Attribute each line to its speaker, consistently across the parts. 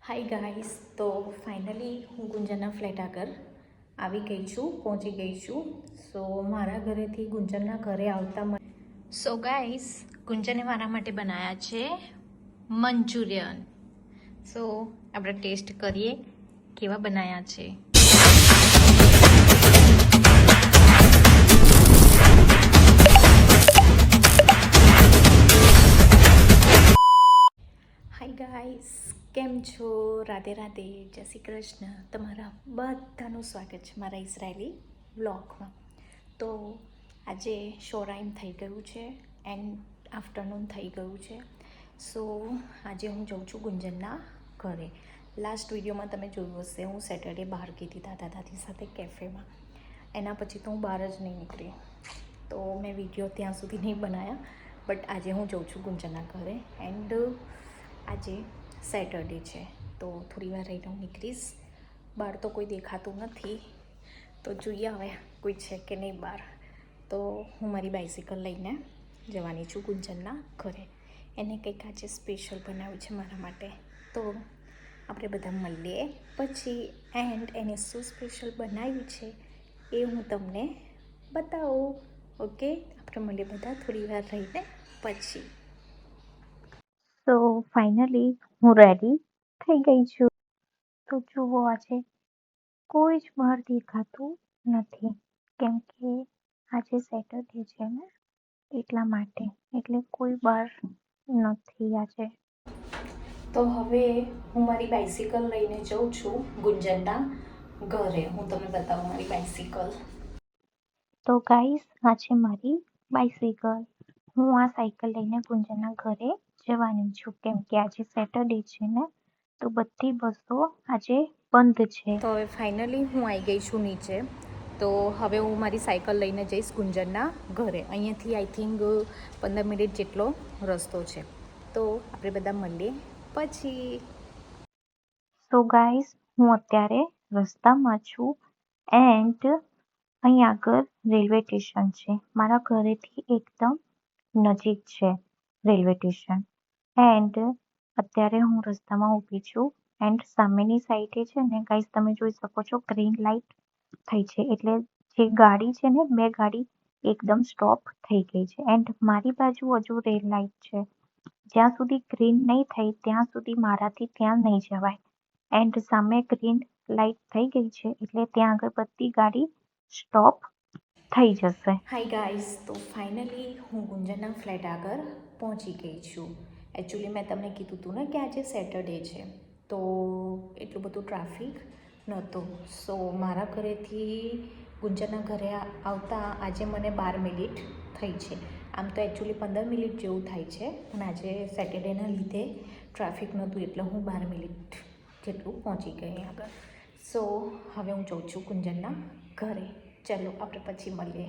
Speaker 1: Hi guys, તો finally હું ગુંજનના flat આગળ આવી ગઈ છું, પહોંચી ગઈ છું. સો મારા ઘરેથી ગુંજનના ઘરે આવતા સો ગાઈસ, ગુંજને મારા માટે બનાવ્યા છે મંચુરિયન. સો આપણે ટેસ્ટ કરીએ કેવા બનાવ્યા છે. હાય ગાઈસ, કેમ છો? રાધે રાધે, જય શ્રી કૃષ્ણ. તમારા બધાનું સ્વાગત છે મારા ઇઝરાયલી વ્લોગમાં. તો આજે શોરાઈમ થઈ ગયું છે એન્ડ આફ્ટરનૂન થઈ ગયું છે. સો આજે હું જાઉં છું ગુંજનના ઘરે. લાસ્ટ વિડીયોમાં તમે જોયું હશે, હું સેટરડે બહાર ગઈ હતી દાદા દાદી સાથે કેફેમાં. એના પછી તો હું બહાર જ નહીં નીકળી, તો મેં વિડીયો ત્યાં સુધી નહીં બનાવ્યા. બટ આજે હું જાઉં છું ગુંજનના ઘરે એન્ડ આજે સેટરડે છે, તો થોડી વાર રહીને હું નીકળીશ. બહાર તો કોઈ દેખાતું નથી, તો જોઈએ હવે કોઈ છે કે નહીં બહાર. તો હું મારી બાઇસિકલ લઈને જવાની છું ગુંજનના ઘરે. એને કંઈક આજે સ્પેશિયલ બનાવ્યું છે મારા માટે, તો આપણે બધા મળીએ પછી. એન્ડ એને શું સ્પેશિયલ બનાવ્યું છે એ હું તમને બતાવું. ઓકે, આપણે મળીએ બધા થોડી વાર રહીને પછી. તો ફાઇનલી હું રેડી થઈ ગઈ છું. તો જુઓ, આજે કોઈ જ બહાર દેખાતું નથી, કેમ કે આજે સેટરડે છે ને, એટલા માટે. એટલે કોઈ બહાર નથી આજે. તો હવે હું મારી બાઇસિકલ લઈને જઉં છું ગુંજનના ઘરે. હું તમને બતાવું મારી બાઇસિકલ. તો ગાઈસ, આ છે મારી બાઇસિકલ. હું આ સાયકલ લઈને ગુંજનના ઘરે જવાની છું, કેમ કે આજે સેટરડે છે ને, તો બધી બસો આજે બંધ છે. તો હવે ફાઇનલી હું આવી ગઈ છું નીચે. તો હવે હું મારી સાયકલ લઈને જઈશ ગુંજનના ઘરે. અહીંયાથી આઈ થિંક 15 મિનિટ જેટલો રસ્તો છે. તો આપણે બધા મળીએ પછી. સો ગાઈસ, હું અત્યારે રસ્તામાં છું એન્ડ અહીં આગળ રેલવે સ્ટેશન છે. મારા ઘરેથી એકદમ નજીક છે રેલવે સ્ટેશન. એન્ડ અત્યારે હું રસ્તામાં ઊભી છું એન્ડ સામેની સાઈડે છે ને ગાઈસ, તમે જોઈ શકો છો ગ્રીન લાઇટ થઈ છે. એટલે જે ગાડી છે ને, બે ગાડી એકદમ સ્ટોપ થઈ ગઈ છે. એન્ડ મારી બાજુ હજુ રેડ લાઇટ છે. જ્યાં સુધી ગ્રીન નહીં થઈ ત્યાં સુધી મારાથી ત્યાં નહીં જવાય. એન્ડ સામે ગ્રીન લાઇટ થઈ ગઈ છે, એટલે ત્યાં આગળ બધી ગાડી સ્ટોપ થઈ જશે. હાય ગાઈસ, તો ફાઇનલી હું ગુંજનના ફ્લેટ આગળ પહોંચી ગઈ છું. એકચ્યુઅલી મેં તમને કીધું હતું ને કે આજે સેટરડે છે, તો એટલું બધું ટ્રાફિક નહોતું. સો મારા ઘરેથી ગુંજનના ઘરે આવતા આજે મને 12 મિનિટ થઈ છે. આમ તો એકચ્યુઅલી 15 મિનિટ જેવું થાય છે, પણ આજે સેટરડેના લીધે ટ્રાફિક નહોતું, એટલે હું 12 મિનિટ જેટલું પહોંચી ગઈ આગળ. સો હવે હું જાઉં છું ગુંજનના ઘરે. ચલો આપણે પછી મળીએ.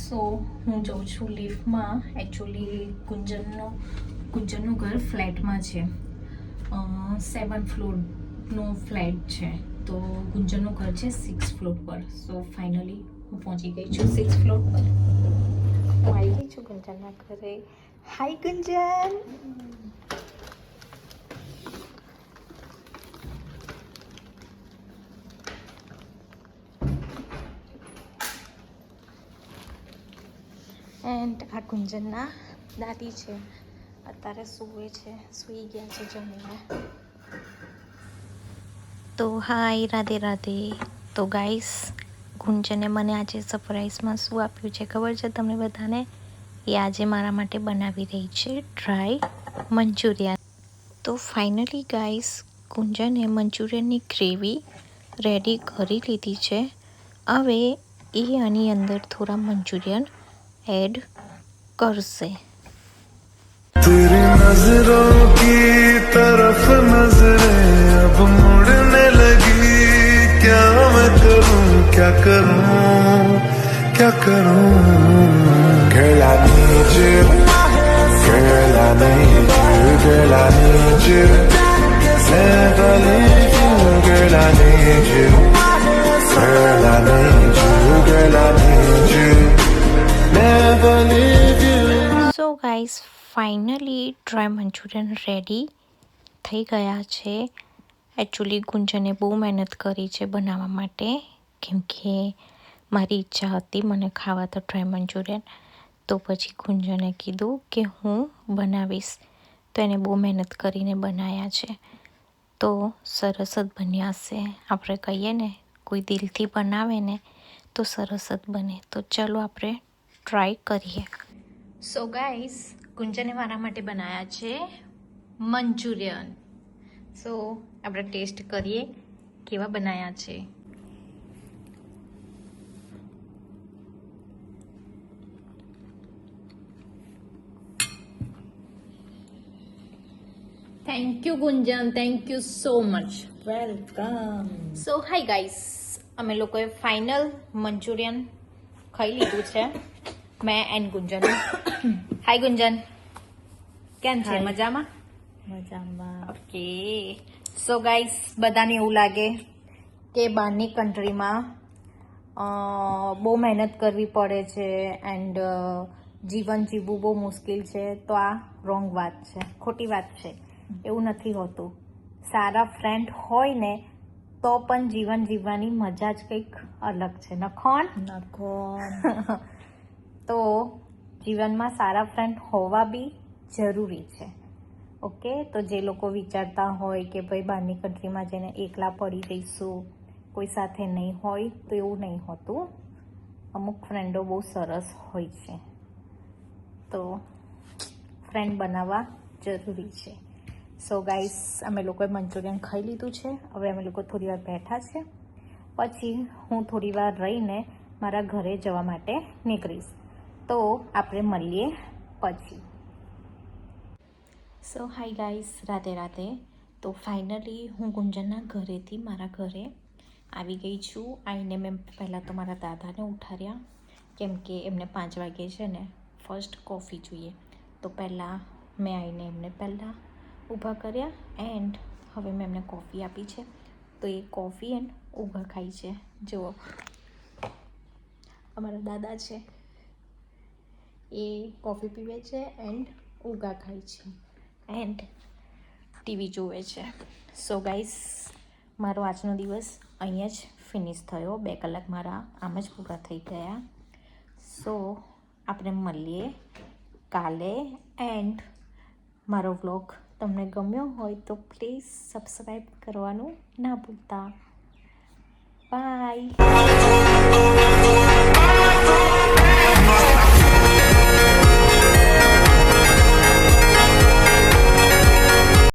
Speaker 1: સો હું જાઉં છું લિફ્ટમાં. એકચ્યુઅલી ગુંજનનું ઘર ફ્લેટમાં છે. 7 ફ્લોરનું ફ્લેટ છે, તો ગુંજનનું ઘર છે 6 ફ્લોર પર. સો ફાઇનલી હું પહોંચી ગઈ છું 6 ફ્લોર પર. હું આવી ગઈ છું ગુંજનના ઘરે. હાય ગુંજન. એન્ડ આ ગુંજનના દાદી છે, અત્યારે સૂવે છે, સૂઈ ગયા છે જમીને. તો હાય, રાધે રાધે. તો ગાઈસ, ગુંજને મને આજે સરપ્રાઈઝમાં શું આપ્યું છે ખબર છે તમને બધાને? એ આજે મારા માટે બનાવી રહી છે ડ્રાય મંચુરિયન. તો ફાઇનલી ગાઈસ, ગુંજને મંચુરિયનની ગ્રેવી રેડી કરી લીધી છે. હવે એ આની અંદર થોડા મંચુરિયન ऐड करसे.
Speaker 2: तेरी नजरों की तरफ नजरें अब मुड़ने लगी. क्या मैं करूं, क्या करूं, क्या करूं. Girl, I need you. Girl, I need you. Girl, I need you. Never leave you. Girl, I need you. Girl, I need you. Girl, I need you. Never leave you.
Speaker 1: So guys, finally dry manchurian ready. થઈ ગયા છે. Actually ગુંજને બહુ મહેનત કરી છે બનાવવા માટે, કેમ કે મારી ઈચ્છા હતી મને ખાવા તો ડ્રાય મંચુરિયન. તો પછી ગુંજને કીધું કે હું બનાવીશ, તો એને બહુ મહેનત કરીને બનાવ્યા છે. તો સરસ જ બન્યા છે. આપણે કહીએ ને કોઈ દિલથી બનાવે ને તો સરસ જ બને. તો ચલો આપણે ટ્રાય કરીએ. સો ગાઈસ, ગુંજને મારા માટે બનાવ્યા છે મંચુરિયન. સો આપણે ટેસ્ટ કરીએ કેવા બનાવ્યા છે. Thank you Gunjan, thank you so much.
Speaker 3: Welcome.
Speaker 1: So hi guys, અમે લોકોએ ફાઇનલ મંચુરિયન ખાઈ લીધું છે, મેં એન્ડ ગુંજન. હાય ગુંજન, કેમ છે?
Speaker 3: Hi.
Speaker 1: મજામાં?
Speaker 3: મજામાં.
Speaker 1: ઓકે. સો ગાઈસ, બધાને એવું લાગે કે બહારની કન્ટ્રીમાં બહુ મહેનત કરવી પડે છે એન્ડ જીવન જીવવું બહુ મુશ્કેલ છે. તો આ રોંગ વાત છે, ખોટી વાત છે. એવું નથી હોતું. સારા ફ્રેન્ડ હોય ને તો પણ જીવન જીવવાની મજા જ કંઈક અલગ છે, નખોન?
Speaker 3: નખોન.
Speaker 1: તો જીવનમાં સારા ફ્રેન્ડ હોવા બી જરૂરી છે. ઓકે, તો જે લોકો વિચારતા હોય કે ભાઈ બહારની કન્ટ્રીમાં જઈને એકલા પડી રહીશું, કોઈ સાથે નહીં હોય, તો એવું નહીં હોતું. અમુક ફ્રેન્ડો બહુ સરસ હોય છે, તો ફ્રેન્ડ બનાવવા જરૂરી છે. સો ગાઈસ, અમે લોકોએ મંચુરિયન ખાઈ લીધું છે. હવે અમે લોકો થોડી વાર બેઠા છે, પછી હું થોડી વાર રહીને મારા ઘરે જવા માટે નીકળીશ. તો આપણે મળીએ પછી. સો હાય ગાઈસ, રાધે રાધે. તો ફાઇનલી હું ગુંજનના ઘરેથી મારા ઘરે આવી ગઈ છું. આવીને મેં પહેલાં તો મારા દાદાને ઉઠાડ્યા, કેમ કે એમને 5 વાગે છે ને ફર્સ્ટ કોફી જોઈએ. તો પહેલાં મેં આવીને એમને પહેલાં ઊભા કર્યા એન્ડ હવે મેં એમને કોફી આપી છે. તો એ કોફી એન્ડ ઊભા ખાય છે. જુઓ, અમારા દાદા છે એ કોફી પીવે છે એન્ડ ઊભા ખાય છે એન્ડ ટીવી જુએ છે. સો ગાઈસ, મારો આજનો દિવસ અહીંયા જ ફિનિશ થયો. 2 કલાક મારા આમ જ પૂરા થઈ ગયા. સો આપણે મળીએ કાલે. એન્ડ મારો વ્લોગ તમને ગમ્યો હોય તો પ્લીઝ સબસ્ક્રાઈબ કરવાનું ના ભૂલતા. બાય.